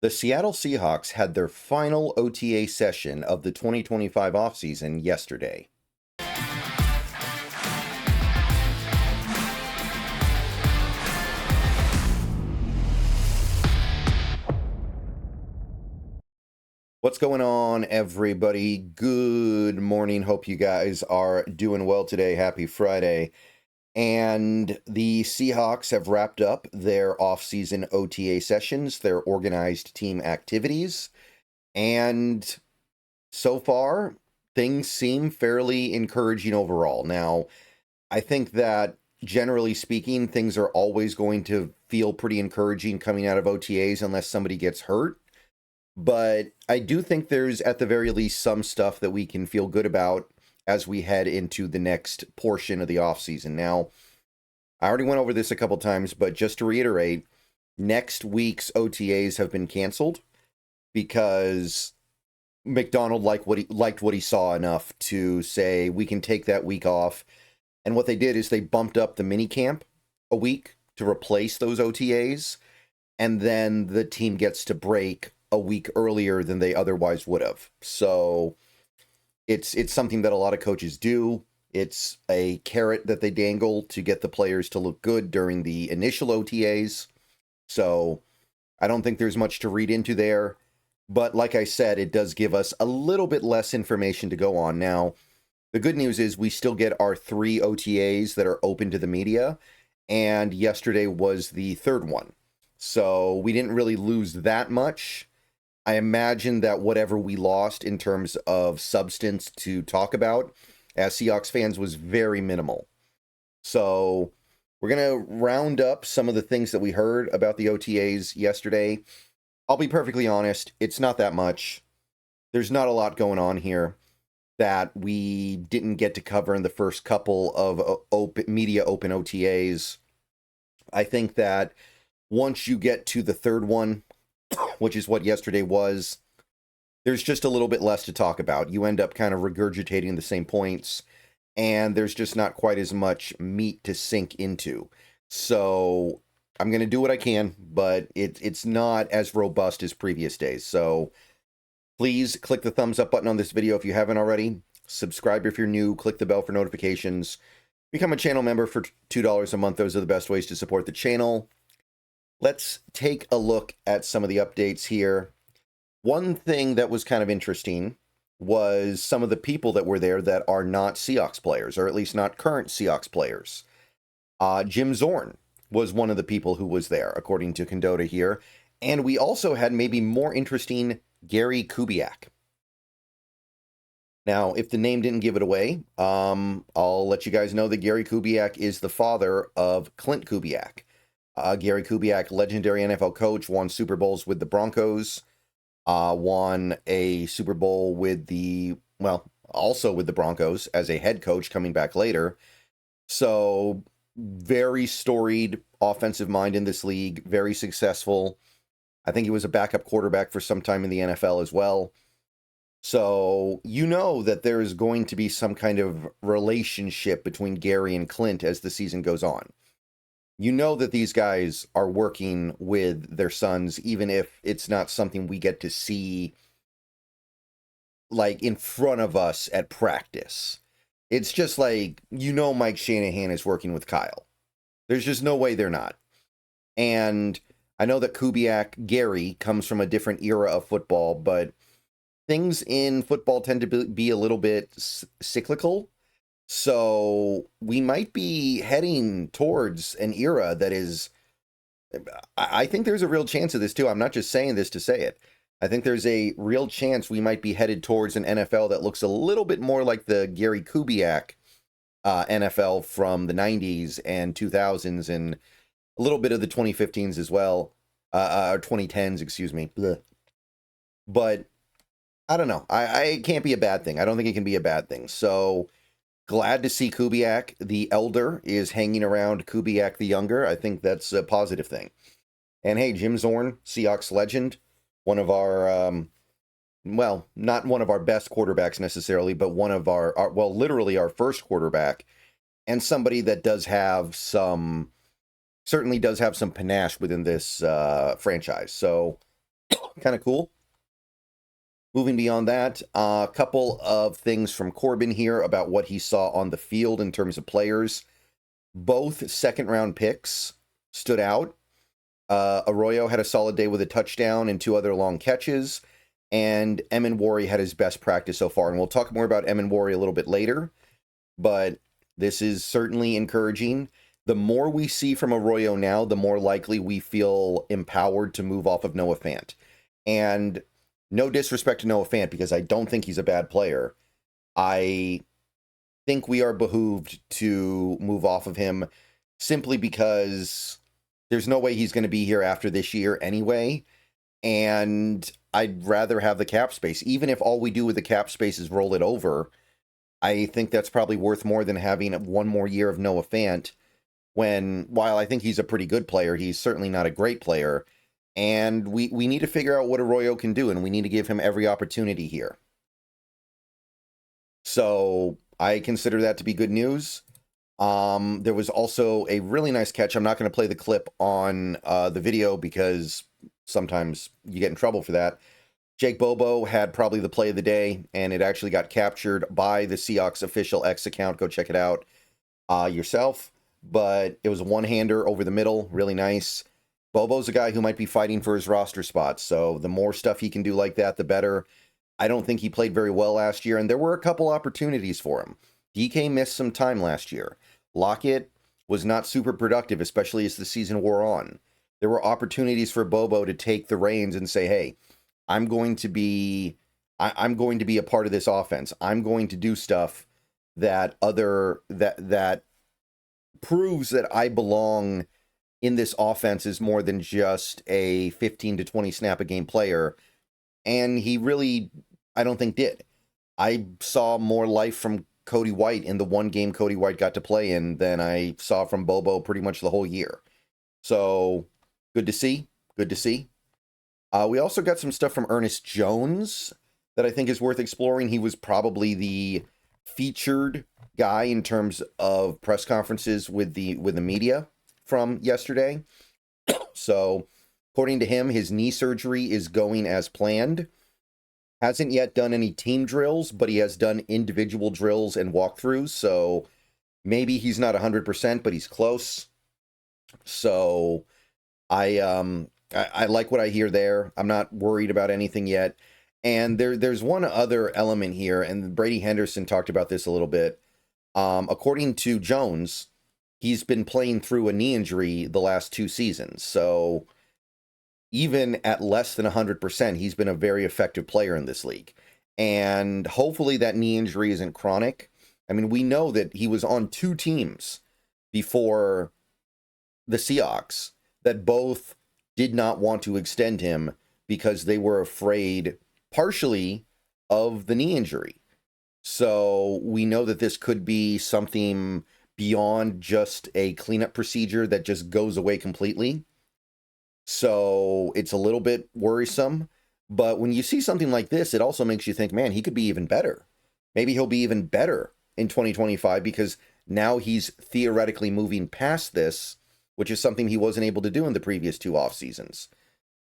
The Seattle Seahawks had their final OTA session of the 2025 offseason yesterday. What's going on, everybody? Good morning. Hope you guys are doing well today. Happy Friday. And the Seahawks have wrapped up their offseason OTA sessions, their organized team activities. And so far, things seem fairly encouraging overall. Now, I think that generally speaking, things are always going to feel pretty encouraging coming out of OTAs unless somebody gets hurt. But I do think there's, at the very least, some stuff that we can feel good about as we head into the next portion of the offseason. Now, I already went over this a couple times, but just to reiterate, next week's OTAs have been canceled because McDonald liked what he saw enough to say we can take that week off. And what they did is they bumped up the minicamp a week to replace those OTAs, and then the team gets to break a week earlier than they otherwise would have. So it's something that a lot of coaches do. It's a carrot that they dangle to get the players to look good during the initial OTAs. So I don't think there's much to read into there. But like I said, it does give us a little bit less information to go on. Now, the good news is we still get our 3 OTAs that are open to the media. And yesterday was the third one. So we didn't really lose that much. I imagine that whatever we lost in terms of substance to talk about as Seahawks fans was very minimal. So we're going to round up some of the things that we heard about the OTAs yesterday. I'll be perfectly honest, it's not that much. There's not a lot going on here that we didn't get to cover in the first couple of media open OTAs. I think that once you get to the third one, which is what yesterday was, there's just a little bit less to talk about. You end up kind of regurgitating the same points, and there's just not quite as much meat to sink into. So I'm going to do what I can, but it's not as robust as previous days. So please click the thumbs up button on this video if you haven't already. Subscribe if you're new. Click the bell for notifications. Become a channel member for $2 a month. Those are the best ways to support the channel. Let's take a look at some of the updates here. One thing that was kind of interesting was some of the people that were there that are not Seahawks players, or at least not current Seahawks players. Jim Zorn was one of the people who was there, according to Condota here. And we also had maybe more interesting Gary Kubiak. Now, if the name didn't give it away, I'll let you guys know that Gary Kubiak is the father of Clint Kubiak. Gary Kubiak, legendary NFL coach, won Super Bowls with the Broncos, won a Super Bowl with also with the Broncos as a head coach coming back later. So very storied offensive mind in this league, very successful. I think he was a backup quarterback for some time in the NFL as well. So you know that there is going to be some kind of relationship between Gary and Clint as the season goes on. You know that these guys are working with their sons, even if it's not something we get to see like in front of us at practice. It's just like, you know, Mike Shanahan is working with Kyle. There's just no way they're not. And I know that Gary comes from a different era of football, but things in football tend to be a little bit cyclical. So we might be heading towards an era that is, I think there's a real chance of this too. I'm not just saying this to say it. I think there's a real chance we might be headed towards an NFL that looks a little bit more like the Gary Kubiak NFL from the 90s and 2000s and a little bit of the 2015s as well, or 2010s, excuse me. Blech. But I don't know. I can't be a bad thing. I don't think it can be a bad thing. So glad to see Kubiak the elder is hanging around Kubiak the younger. I think that's a positive thing. And hey, Jim Zorn, Seahawks legend, one of our, not one of our best quarterbacks necessarily, but one of our literally our first quarterback, and somebody that certainly does have some panache within this franchise. So Kind of cool. Moving beyond that, a couple of things from Corbin here about what he saw on the field in terms of players. Both second-round picks stood out. Arroyo had a solid day with a touchdown and 2 other long catches, and Emmanwori had his best practice so far. And we'll talk more about Emmanwori a little bit later, but this is certainly encouraging. The more we see from Arroyo now, the more likely we feel empowered to move off of Noah Fant. And no disrespect to Noah Fant, because I don't think he's a bad player. I think we are behooved to move off of him simply because there's no way he's going to be here after this year anyway. And I'd rather have the cap space. Even if all we do with the cap space is roll it over, I think that's probably worth more than having 1 more year of Noah Fant. When, while I think he's a pretty good player, he's certainly not a great player. And we need to figure out what Arroyo can do, and we need to give him every opportunity here. So I consider that to be good news. There was also a really nice catch. I'm not going to play the clip on the video because sometimes you get in trouble for that. Jake Bobo had probably the play of the day, and it actually got captured by the Seahawks official X account. Go check it out yourself. But it was a one-hander over the middle, really nice. Bobo's a guy who might be fighting for his roster spot, so the more stuff he can do like that, the better. I don't think he played very well last year, and there were a couple opportunities for him. DK missed some time last year. Lockett was not super productive, especially as the season wore on. There were opportunities for Bobo to take the reins and say, hey, I'm going to be a part of this offense. I'm going to do stuff that proves that I belong in this offense is more than just a 15 to 20 snap a game player. And he really, I don't think, did. I saw more life from Cody White in the 1 game Cody White got to play in than I saw from Bobo pretty much the whole year. So good to see. Good to see. We also got some stuff from Ernest Jones that I think is worth exploring. He was probably the featured guy in terms of press conferences with the media from yesterday. So according to him, his knee surgery is going as planned. Hasn't yet done any team drills, but he has done individual drills and walkthroughs. So maybe he's not 100%, but he's close. So I like what I hear there. I'm not worried about anything yet. And there's one other element here, and Brady Henderson talked about this a little bit. According to Jones, he's been playing through a knee injury the last 2 seasons. So even at less than 100%, he's been a very effective player in this league. And hopefully that knee injury isn't chronic. I mean, we know that he was on 2 teams before the Seahawks that both did not want to extend him because they were afraid partially of the knee injury. So we know that this could be something beyond just a cleanup procedure that just goes away completely. So it's a little bit worrisome. But when you see something like this, it also makes you think, man, he could be even better. Maybe he'll be even better in 2025 because now he's theoretically moving past this, which is something he wasn't able to do in the previous 2 off seasons.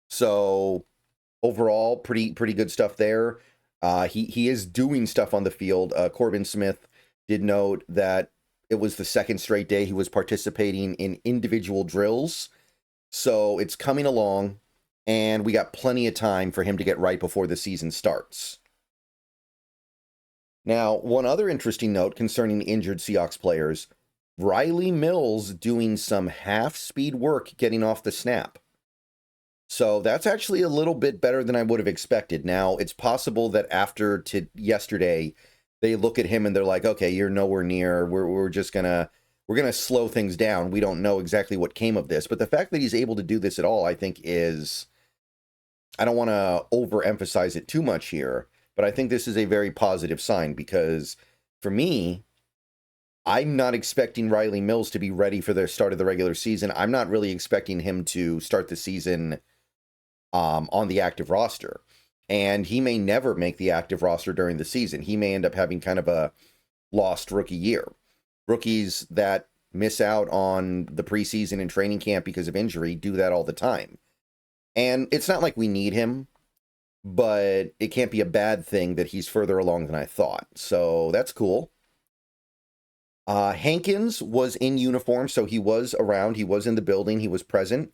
So overall, pretty good stuff there. He is doing stuff on the field. Corbin Smith did note that it was the 2nd straight day he was participating in individual drills. So it's coming along, and we got plenty of time for him to get right before the season starts. Now, one other interesting note concerning injured Seahawks players, Riley Mills doing some half-speed work getting off the snap. So that's actually a little bit better than I would have expected. Now, it's possible that after yesterday, they look at him and they're like, okay, you're nowhere near. We're just gonna slow things down. We don't know exactly what came of this. But the fact that he's able to do this at all, I think is, I don't want to overemphasize it too much here, but I think this is a very positive sign because for me, I'm not expecting Riley Mills to be ready for the start of the regular season. I'm not really expecting him to start the season on the active roster. And he may never make the active roster during the season. He may end up having kind of a lost rookie year. Rookies that miss out on the preseason and training camp because of injury do that all the time. And it's not like we need him, but it can't be a bad thing that he's further along than I thought. So that's cool. Hankins was in uniform, so he was around. He was in the building. He was present.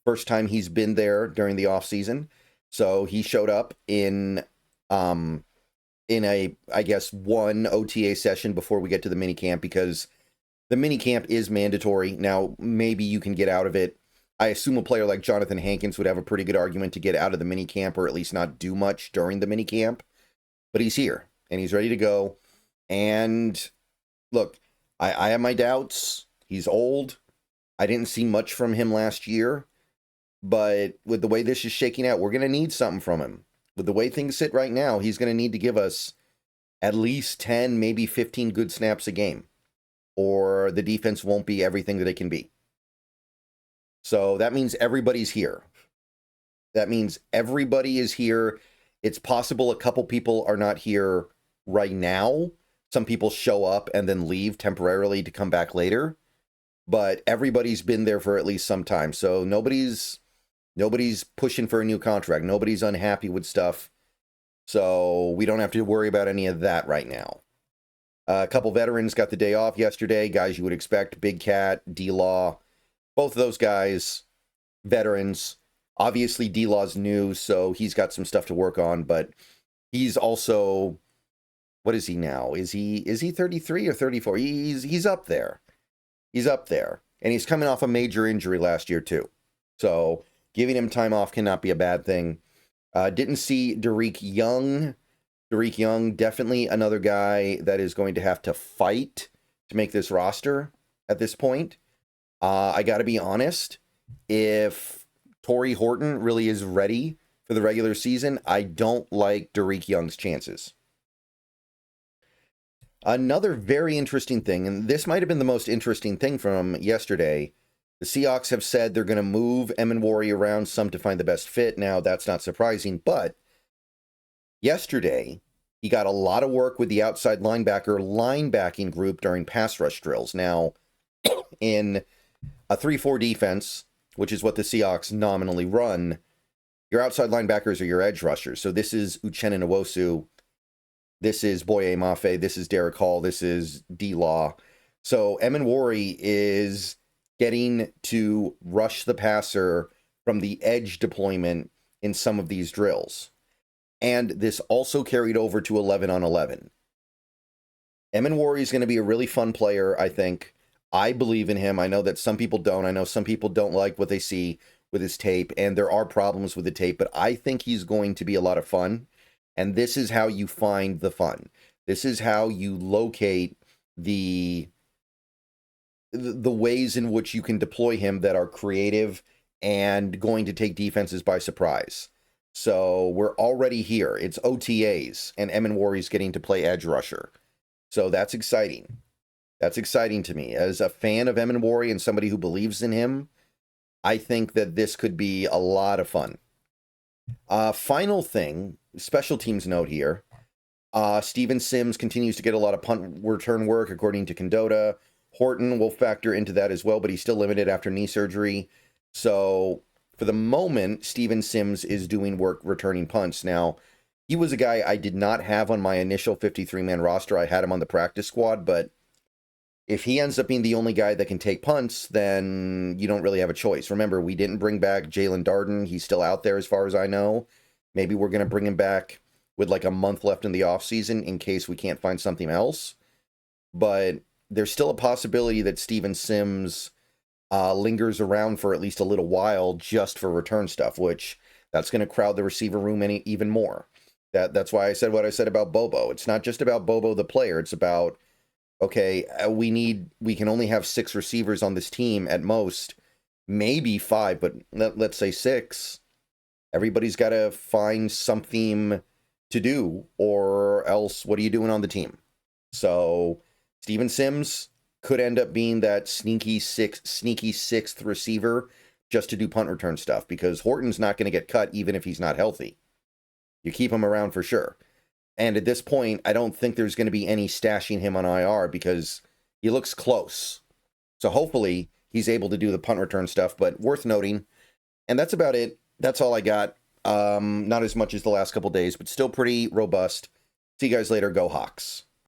First time he's been there during the off season. So he showed up in a, I guess, one OTA session before we get to the minicamp, because the minicamp is mandatory. Now, maybe you can get out of it. I assume a player like Jonathan Hankins would have a pretty good argument to get out of the minicamp, or at least not do much during the minicamp. But he's here, and he's ready to go. And look, I have my doubts. He's old. I didn't see much from him last year. But with the way this is shaking out, we're going to need something from him. With the way things sit right now, he's going to need to give us at least 10, maybe 15 good snaps a game, or the defense won't be everything that it can be. So that means everybody's here. That means everybody is here. It's possible a couple people are not here right now. Some people show up and then leave temporarily to come back later. But everybody's been there for at least some time. So nobody's pushing for a new contract. Nobody's unhappy with stuff. So we don't have to worry about any of that right now. A couple veterans got the day off yesterday. Guys you would expect. Big Cat, D-Law. Both of those guys, veterans. Obviously, D-Law's new, so he's got some stuff to work on. But he's also... What is he now? Is he 33 or 34? He's up there. He's up there. And he's coming off a major injury last year, too. So giving him time off cannot be a bad thing. Didn't see Derek Young. Derek Young, definitely another guy that is going to have to fight to make this roster at this point. I got to be honest. If Torrey Horton really is ready for the regular season, I don't like Derek Young's chances. Another very interesting thing, and this might have been the most interesting thing from yesterday, the Seahawks have said they're going to move Emmanwori around some to find the best fit. Now, that's not surprising, but yesterday, he got a lot of work with the outside linebacking group during pass rush drills. Now, in a 3-4 defense, which is what the Seahawks nominally run, your outside linebackers are your edge rushers. So this is Uchenna Nwosu. This is Boye Mafe. This is Derek Hall. This is D-Law. So Emmanwori is getting to rush the passer from the edge deployment in some of these drills. And this also carried over to 11 on 11. Emmanwori is going to be a really fun player, I think. I believe in him. I know that some people don't. I know some people don't like what they see with his tape, and there are problems with the tape, but I think he's going to be a lot of fun. And this is how you find the fun. This is how you locate the ways in which you can deploy him that are creative and going to take defenses by surprise. So we're already here. It's OTAs, and Emmanwori's getting to play edge rusher. So that's exciting. That's exciting to me. As a fan of Emmanwori and somebody who believes in him, I think that this could be a lot of fun. Final thing, special teams note here. Steven Sims continues to get a lot of punt return work, according to Condota. Horton will factor into that as well, but he's still limited after knee surgery. So for the moment, Steven Sims is doing work returning punts. Now, he was a guy I did not have on my initial 53-man roster. I had him on the practice squad, but if he ends up being the only guy that can take punts, then you don't really have a choice. Remember, we didn't bring back Jalen Darden. He's still out there as far as I know. Maybe we're going to bring him back with like a month left in the offseason in case we can't find something else. But there's still a possibility that Steven Sims lingers around for at least a little while just for return stuff, which that's going to crowd the receiver room even more. That's why I said what I said about Bobo. It's not just about Bobo the player. It's about, okay, we can only have 6 receivers on this team at most, maybe 5, but let's say 6. Everybody's got to find something to do, or else what are you doing on the team? So Steven Sims could end up being that sneaky sixth receiver just to do punt return stuff, because Horton's not going to get cut even if he's not healthy. You keep him around for sure. And at this point, I don't think there's going to be any stashing him on IR because he looks close. So hopefully he's able to do the punt return stuff, but worth noting. And that's about it That's all I got. Not as much as the last couple days, but still pretty robust. See you guys later. Go Hawks.